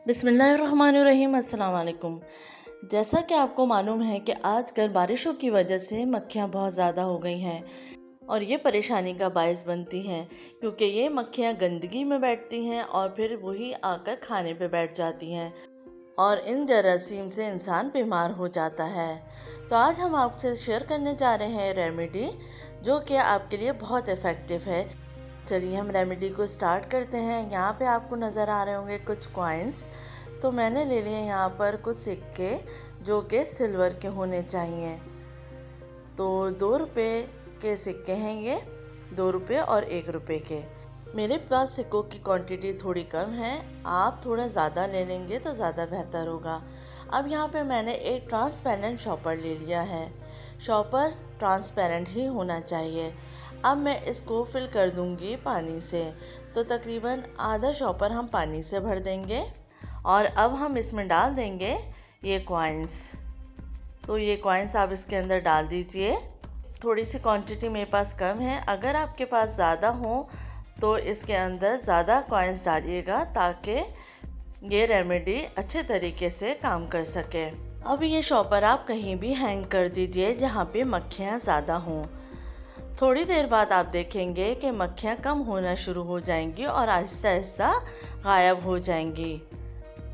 बिस्मिल्लाहिर्रहमानिर्रहीम। अस्सलाम वालेकुम। जैसा कि आपको मालूम है कि आजकल बारिशों की वजह से मक्खियाँ बहुत ज़्यादा हो गई हैं और ये परेशानी का बायस बनती हैं, क्योंकि ये मक्खियाँ गंदगी में बैठती हैं और फिर वही आकर खाने पे बैठ जाती हैं और इन जरासीम से इंसान बीमार हो जाता है। तो आज हम आपसे शेयर करने जा रहे हैं रेमेडी जो कि आपके लिए बहुत इफ़ेक्टिव है। चलिए हम रेमेडी को स्टार्ट करते हैं। यहाँ पे आपको नज़र आ रहे होंगे कुछ कॉइन्स। तो मैंने ले लिए यहाँ पर कुछ सिक्के जो कि सिल्वर के होने चाहिए। तो 2 रुपये के सिक्के हैं ये, 2 रुपये और 1 रुपये के। मेरे पास सिक्कों की क्वांटिटी थोड़ी कम है, आप थोड़ा ज़्यादा ले लेंगे तो ज़्यादा बेहतर होगा। अब यहाँ पे मैंने एक ट्रांसपेरेंट शॉपर ले लिया है। शॉपर ट्रांसपेरेंट ही होना चाहिए। अब मैं इसको फिल कर दूंगी पानी से। तो तकरीबन आधा शॉपर हम पानी से भर देंगे और अब हम इसमें डाल देंगे ये कॉइन्स। तो ये कॉइन्स आप इसके अंदर डाल दीजिए। थोड़ी सी क्वांटिटी मेरे पास कम है, अगर आपके पास ज़्यादा हो तो इसके अंदर ज़्यादा कॉइन्स डालिएगा ताकि ये रेमेडी अच्छे तरीके से काम कर सके। अब ये शॉपर आप कहीं भी हैंग कर दीजिए जहाँ पे मक्खियाँ ज़्यादा हों। थोड़ी देर बाद आप देखेंगे कि मक्खियाँ कम होना शुरू हो जाएंगी और आहिस्ता आहिस्ता गायब हो जाएंगी।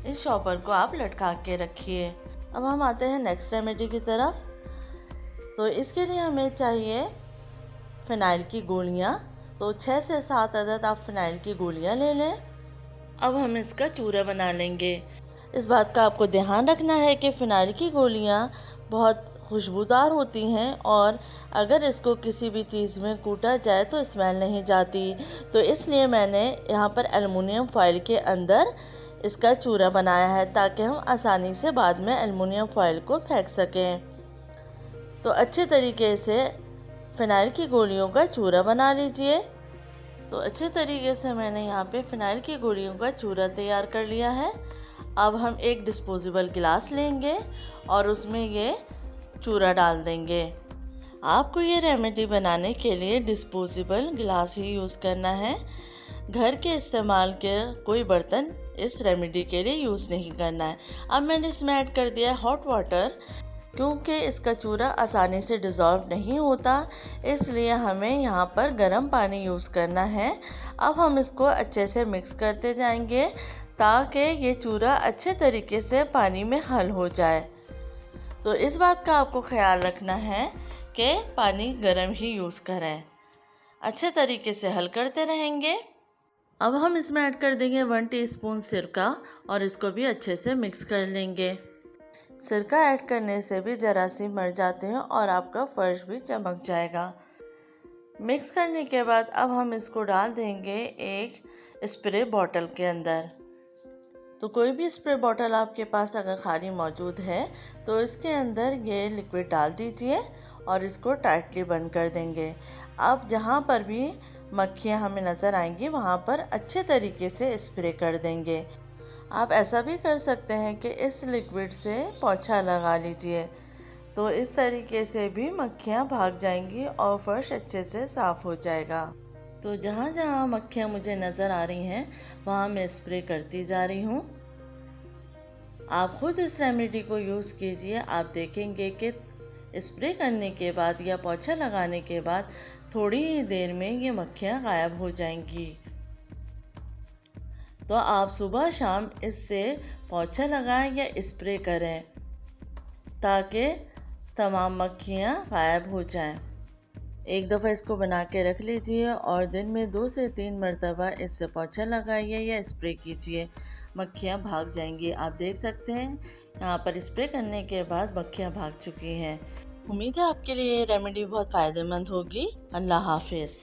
इस शॉपर को आप लटका के रखिए। अब हम आते हैं नेक्स्ट रेमेडी की तरफ। तो इसके लिए हमें चाहिए फ़िनाइल की गोलियाँ। तो 6 से 7 अदद आप फ़िनाइल की गोलियाँ ले लें। अब हम इसका चूरा बना लेंगे। इस बात का आपको ध्यान रखना है कि फ़िनाइल की गोलियाँ बहुत खुशबूदार होती हैं और अगर इसको किसी भी चीज़ में कूटा जाए तो स्मेल नहीं जाती। तो इसलिए मैंने यहाँ पर एलुमिनियम फॉइल के अंदर इसका चूरा बनाया है ताकि हम आसानी से बाद में एलुमिनियम फॉइल को फेंक सकें। तो अच्छे तरीके से फ़िनाइल की गोलियों का चूरा बना लीजिए। तो अच्छे तरीके से मैंने यहाँ पे फ़िनाइल की गोलियों का चूरा तैयार कर लिया है। अब हम एक डिस्पोजेबल गिलास लेंगे और उसमें ये चूरा डाल देंगे। आपको ये रेमेडी बनाने के लिए डिस्पोजेबल गिलास ही यूज़ करना है। घर के इस्तेमाल के कोई बर्तन इस रेमेडी के लिए यूज़ नहीं करना है। अब मैंने इसमें ऐड कर दिया है हॉट वाटर, क्योंकि इसका चूरा आसानी से डिज़ोल्व नहीं होता, इसलिए हमें यहाँ पर गर्म पानी यूज़ करना है। अब हम इसको अच्छे से मिक्स करते जाएंगे ताकि ये चूरा अच्छे तरीके से पानी में हल हो जाए। तो इस बात का आपको ख्याल रखना है कि पानी गर्म ही यूज़ करें। अच्छे तरीके से हल करते रहेंगे। अब हम इसमें ऐड कर देंगे 1 टीस्पून सिरका और इसको भी अच्छे से मिक्स कर लेंगे। सिरका ऐड करने से भी जरासीम मर जाते हैं और आपका फर्श भी चमक जाएगा। मिक्स करने के बाद अब हम इसको डाल देंगे एक स्प्रे बॉटल के अंदर। तो कोई भी स्प्रे बॉटल आपके पास अगर खाली मौजूद है तो इसके अंदर ये लिक्विड डाल दीजिए और इसको टाइटली बंद कर देंगे। अब जहाँ पर भी मक्खियाँ हमें नज़र आएंगी वहाँ पर अच्छे तरीके से स्प्रे कर देंगे। आप ऐसा भी कर सकते हैं कि इस लिक्विड से पोंछा लगा लीजिए, तो इस तरीके से भी मक्खियाँ भाग जाएंगी और फर्श अच्छे से साफ़ हो जाएगा। तो जहाँ जहाँ मक्खियाँ मुझे नज़र आ रही हैं वहाँ मैं स्प्रे करती जा रही हूँ। आप खुद इस रेमेडी को यूज़ कीजिए, आप देखेंगे कि स्प्रे करने के बाद या पोंछा लगाने के बाद थोड़ी ही देर में ये मक्खियाँ गायब हो जाएंगी। तो आप सुबह शाम इससे पोंछा लगाएं या स्प्रे करें ताकि तमाम मक्खियाँ गायब हो जाएं। एक दफ़ा इसको बना के रख लीजिए और दिन में 2 से 3 मरतबा इससे पोंछा लगाइए या स्प्रे कीजिए, मक्खियाँ भाग जाएंगी। आप देख सकते हैं यहाँ पर स्प्रे करने के बाद मक्खियाँ भाग चुकी हैं। उम्मीद है आपके लिए ये रेमेडी बहुत फ़ायदेमंद होगी। अल्लाह हाफिज़।